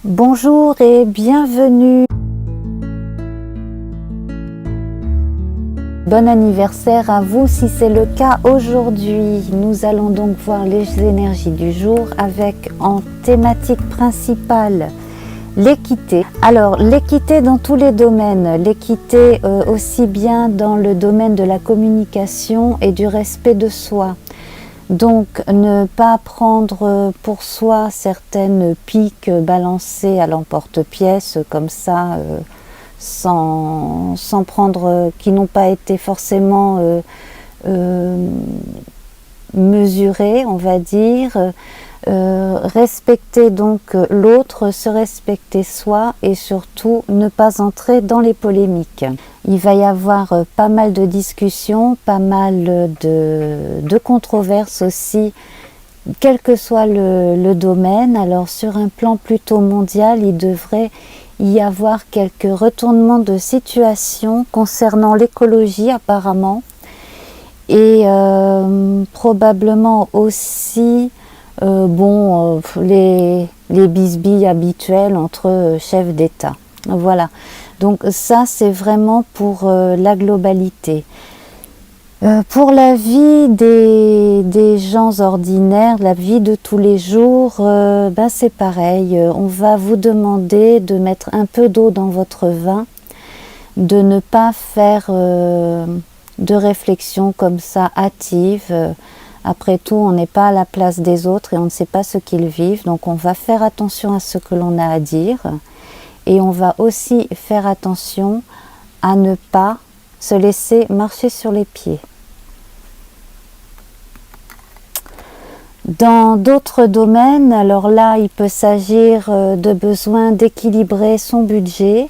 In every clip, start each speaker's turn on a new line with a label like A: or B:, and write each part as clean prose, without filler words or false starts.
A: Bonjour et bienvenue. Bon anniversaire à vous si c'est le cas aujourd'hui. Nous allons donc voir les énergies du jour avec en thématique principale l'équité. Alors l'équité dans tous les domaines, l'équité aussi bien dans le domaine de la communication et du respect de soi. Donc ne pas prendre pour soi certaines piques balancées à l'emporte-pièce comme ça, sans prendre, qui n'ont pas été forcément mesurées, on va dire. Respecter donc l'autre, se respecter soi et surtout ne pas entrer dans les polémiques. Il va y avoir pas mal de discussions, pas mal de controverses aussi, quel que soit le domaine. Alors sur un plan plutôt mondial, il devrait y avoir quelques retournements de situation concernant l'écologie apparemment et probablement aussi les bisbilles habituelles entre chefs d'État. Voilà. Donc ça, c'est vraiment pour la globalité. Pour la vie des gens ordinaires, la vie de tous les jours, c'est pareil. On va vous demander de mettre un peu d'eau dans votre vin, de ne pas faire de réflexion comme ça hâtive. Après tout, on n'est pas à la place des autres et on ne sait pas ce qu'ils vivent. Donc on va faire attention à ce que l'on a à dire. Et on va aussi faire attention à ne pas se laisser marcher sur les pieds. Dans d'autres domaines, alors là, il peut s'agir de besoin d'équilibrer son budget,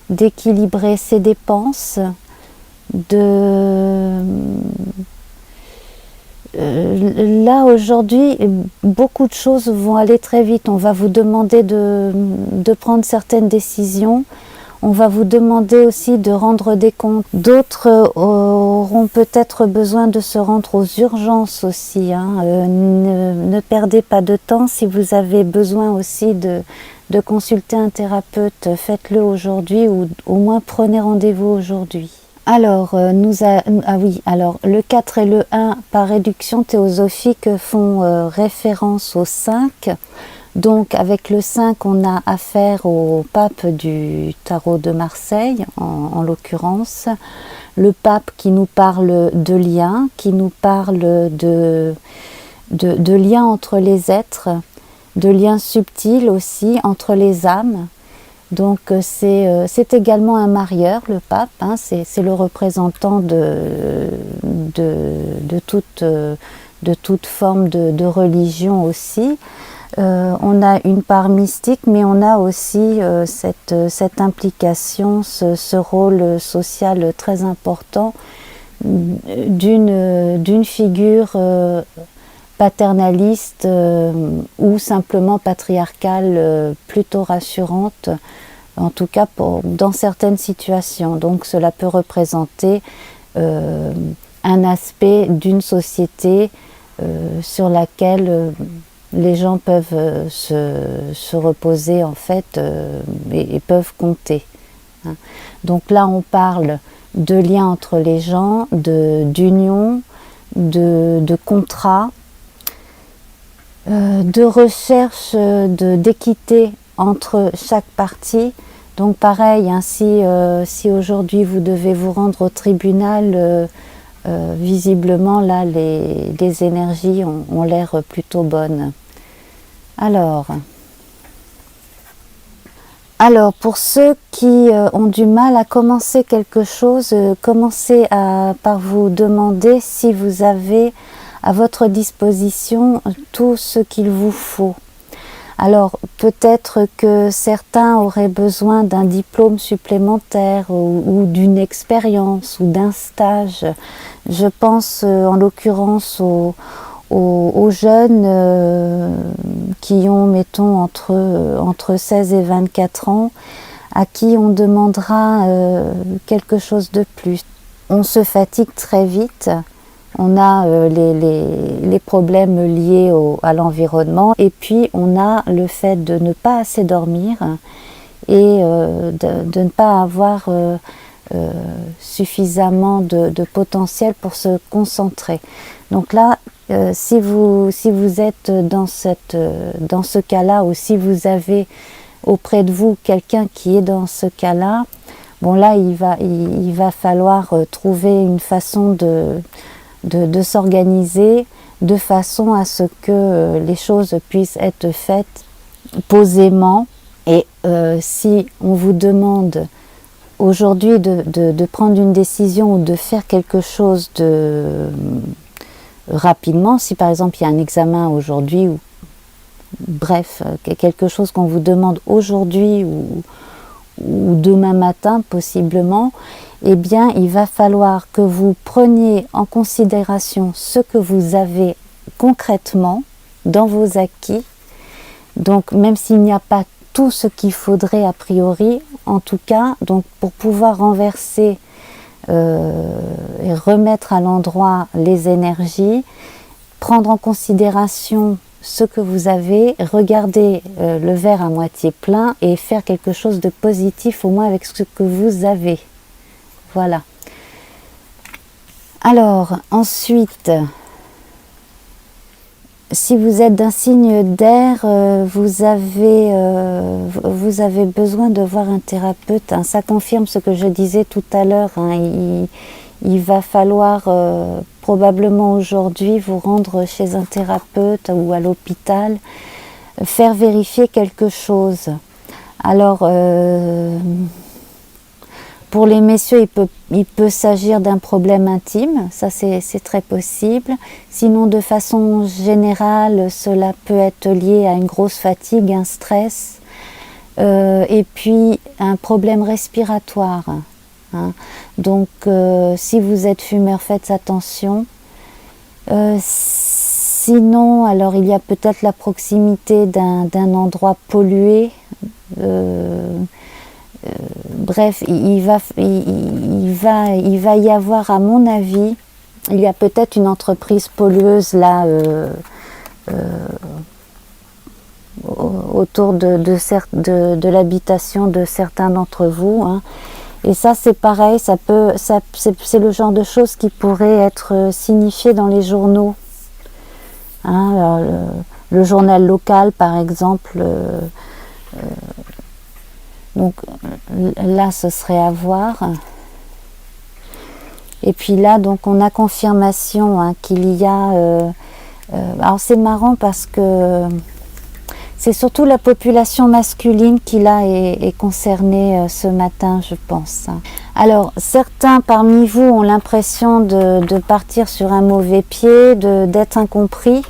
A: d'équilibrer ses dépenses, là aujourd'hui, beaucoup de choses vont aller très vite. On va vous demander de prendre certaines décisions. On va vous demander aussi de rendre des comptes. D'autres auront peut-être besoin de se rendre aux urgences aussi. Ne perdez pas de temps. Si vous avez besoin aussi de consulter un thérapeute, faites-le aujourd'hui ou au moins prenez rendez-vous aujourd'hui. Alors, alors le 4 et le 1 par réduction théosophique font référence au 5. Donc avec le 5, on a affaire au pape du tarot de Marseille, en l'occurrence. Le pape qui nous parle de liens, qui nous parle de liens entre les êtres, de liens subtils aussi entre les âmes. Donc c'est également un marieur, le pape, c'est le représentant de toute forme de religion aussi. On a une part mystique, mais on a aussi cette implication, ce rôle social très important d'une figure paternaliste ou simplement patriarcale plutôt rassurante, en tout cas dans certaines situations. Donc cela peut représenter un aspect d'une société sur laquelle les gens peuvent se reposer en fait et peuvent compter. Donc là on parle de liens entre les gens, d'union, de contrat, de recherche d'équité entre chaque partie. Donc pareil, si aujourd'hui vous devez vous rendre au tribunal, visiblement là les énergies ont l'air plutôt bonnes. Alors pour ceux qui ont du mal à commencer quelque chose, commencez par vous demander si vous avez à votre disposition tout ce qu'il vous faut. Alors peut-être que certains auraient besoin d'un diplôme supplémentaire ou d'une expérience ou d'un stage. Je pense en l'occurrence aux jeunes qui ont, mettons, entre 16 et 24 ans, à qui on demandera quelque chose de plus. On se fatigue très vite. On a les problèmes liés à l'environnement, et puis on a le fait de ne pas assez dormir et de ne pas avoir suffisamment de potentiel pour se concentrer. Donc là, si vous êtes dans ce cas-là, ou si vous avez auprès de vous quelqu'un qui est dans ce cas-là, bon là il va falloir trouver une façon de s'organiser de façon à ce que les choses puissent être faites posément. Et si on vous demande aujourd'hui de prendre une décision ou de faire quelque chose rapidement, si par exemple il y a un examen aujourd'hui, ou bref, quelque chose qu'on vous demande aujourd'hui ou demain matin possiblement, eh bien il va falloir que vous preniez en considération ce que vous avez concrètement dans vos acquis. Donc même s'il n'y a pas tout ce qu'il faudrait a priori, en tout cas, donc pour pouvoir renverser et remettre à l'endroit les énergies, prendre en considération ce que vous avez, regarder le verre à moitié plein et faire quelque chose de positif au moins avec ce que vous avez. Voilà. Alors, ensuite, si vous êtes d'un signe d'air, vous avez besoin de voir un thérapeute. Hein. Ça confirme ce que je disais tout à l'heure. Hein. Il va falloir probablement aujourd'hui vous rendre chez un thérapeute ou à l'hôpital, faire vérifier quelque chose. Alors, pour les messieurs, il peut s'agir d'un problème intime, ça c'est très possible. Sinon, de façon générale, cela peut être lié à une grosse fatigue, un stress, et puis un problème respiratoire. Hein. Donc, si vous êtes fumeur, faites attention. Sinon, alors il y a peut-être la proximité d'un endroit pollué. Bref, il va y avoir, à mon avis, il y a peut-être une entreprise pollueuse là autour de l'habitation de certains d'entre vous. Hein. Et ça, c'est pareil, c'est le genre de choses qui pourrait être signifié dans les journaux. Hein, alors, le journal local, par exemple. Donc là, ce serait à voir. Et puis là, donc on a confirmation hein, qu'il y a... alors c'est marrant parce que c'est surtout la population masculine qui là est concernée ce matin, je pense. Alors certains parmi vous ont l'impression de partir sur un mauvais pied, d'être incompris.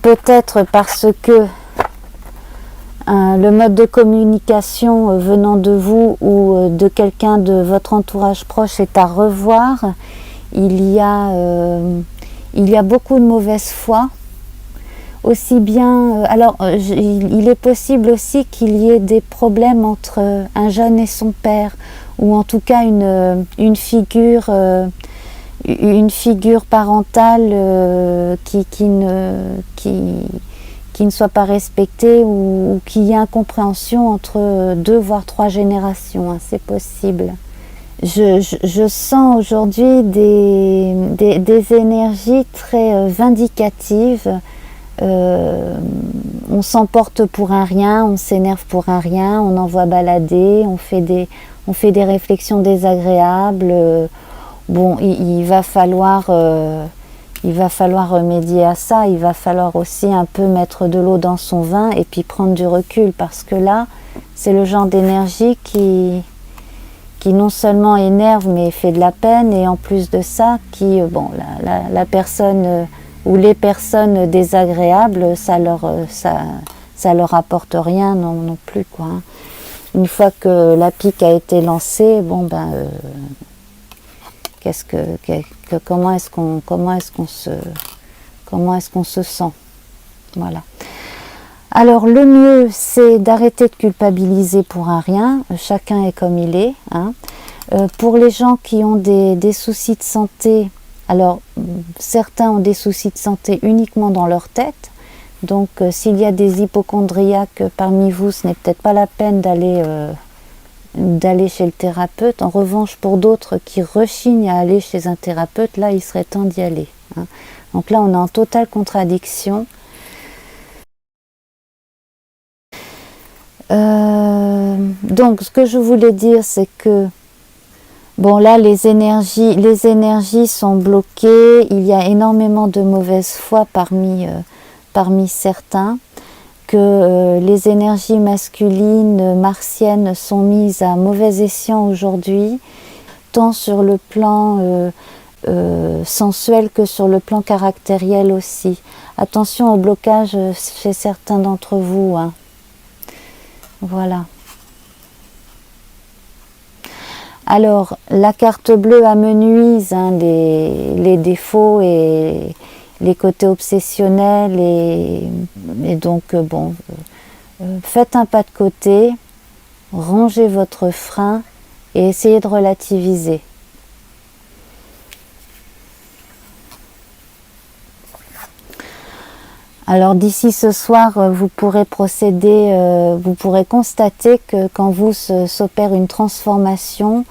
A: Peut-être parce que le mode de communication venant de vous ou de quelqu'un de votre entourage proche est à revoir. Il y a beaucoup de mauvaise foi. Aussi bien, alors il est possible aussi qu'il y ait des problèmes entre un jeune et son père, ou en tout cas une figure parentale qui ne soit pas respectée, ou qu'il y ait incompréhension entre 2 voire 3 générations, hein, c'est possible. Je sens aujourd'hui des énergies très vindicatives. On s'emporte pour un rien, on s'énerve pour un rien, on envoie balader, on fait des réflexions désagréables. Bon, il va falloir remédier à ça. Il va falloir aussi un peu mettre de l'eau dans son vin et puis prendre du recul, parce que là, c'est le genre d'énergie qui non seulement énerve mais fait de la peine, et en plus de ça, la personne ou les personnes désagréables, ça leur apporte rien non plus, quoi. Une fois que la pique a été lancée, bon ben comment est-ce qu'on se sent, voilà. Alors le mieux, c'est d'arrêter de culpabiliser pour un rien. Chacun est comme il est, hein. Pour les gens qui ont des soucis de santé, alors certains ont des soucis de santé uniquement dans leur tête, donc s'il y a des hypochondriaques parmi vous, ce n'est peut-être pas la peine d'aller chez le thérapeute. En revanche, pour d'autres qui rechignent à aller chez un thérapeute, là il serait temps d'y aller, hein. Donc là on est en totale contradiction. Donc ce que je voulais dire, c'est que bon, là les énergies sont bloquées, il y a énormément de mauvaise foi parmi certains, que les énergies masculines martiennes sont mises à mauvais escient aujourd'hui, tant sur le plan sensuel que sur le plan caractériel aussi. Attention au blocage chez certains d'entre vous, hein. Voilà. Alors, la carte bleue amenuise, hein, les défauts et les côtés obsessionnels, et donc, bon, faites un pas de côté, rangez votre frein et essayez de relativiser. Alors d'ici ce soir, vous pourrez vous pourrez constater que quand vous s'opère une transformation,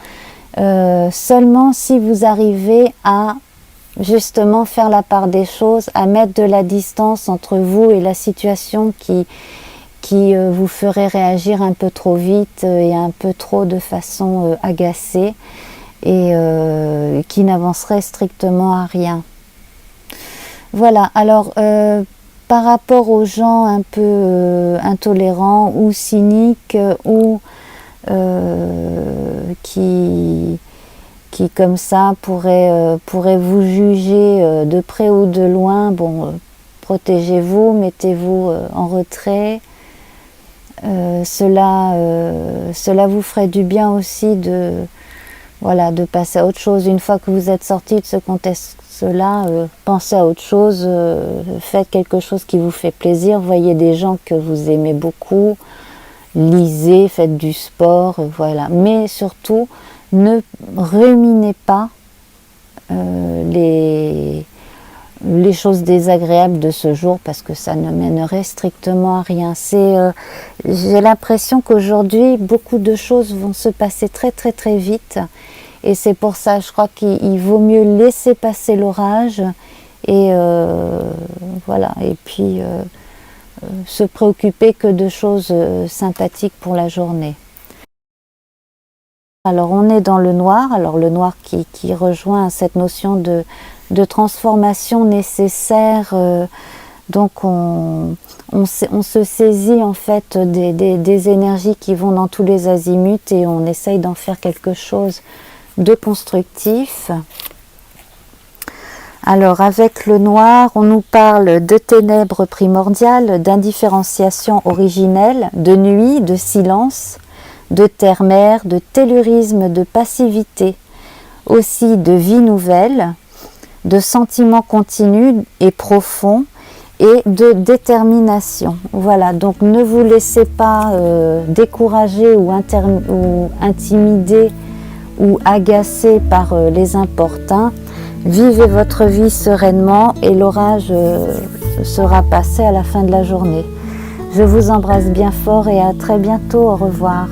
A: seulement si vous arrivez à justement faire la part des choses, à mettre de la distance entre vous et la situation qui vous ferait réagir un peu trop vite et un peu trop de façon agacée, et qui n'avancerait strictement à rien. Voilà, alors par rapport aux gens un peu intolérants ou cyniques, ou qui comme ça pourraient vous juger de près ou de loin, bon, protégez-vous, mettez-vous en retrait. Cela vous ferait du bien aussi de passer à autre chose. Une fois que vous êtes sorti de ce contexte-là, pensez à autre chose, faites quelque chose qui vous fait plaisir, voyez des gens que vous aimez beaucoup, lisez, faites du sport, voilà. Mais surtout, ne ruminez pas les choses désagréables de ce jour, parce que ça ne mènerait strictement à rien. J'ai l'impression qu'aujourd'hui, beaucoup de choses vont se passer très très très vite, et c'est pour ça, je crois qu'il vaut mieux laisser passer l'orage, et voilà, et puis se préoccuper que de choses sympathiques pour la journée. Alors on est dans le noir, alors le noir qui rejoint cette notion de transformation nécessaire, donc on se saisit en fait des énergies qui vont dans tous les azimuts, et on essaye d'en faire quelque chose de constructif. Alors avec le noir, on nous parle de ténèbres primordiales, d'indifférenciation originelle, de nuit, de silence, de terre-mer, de tellurisme, de passivité, aussi de vie nouvelle, de sentiments continus et profonds, et de détermination. Voilà, donc ne vous laissez pas décourager ou intimider ou agacer par les importuns. Vivez votre vie sereinement, et l'orage sera passé à la fin de la journée. Je vous embrasse bien fort et à très bientôt. Au revoir.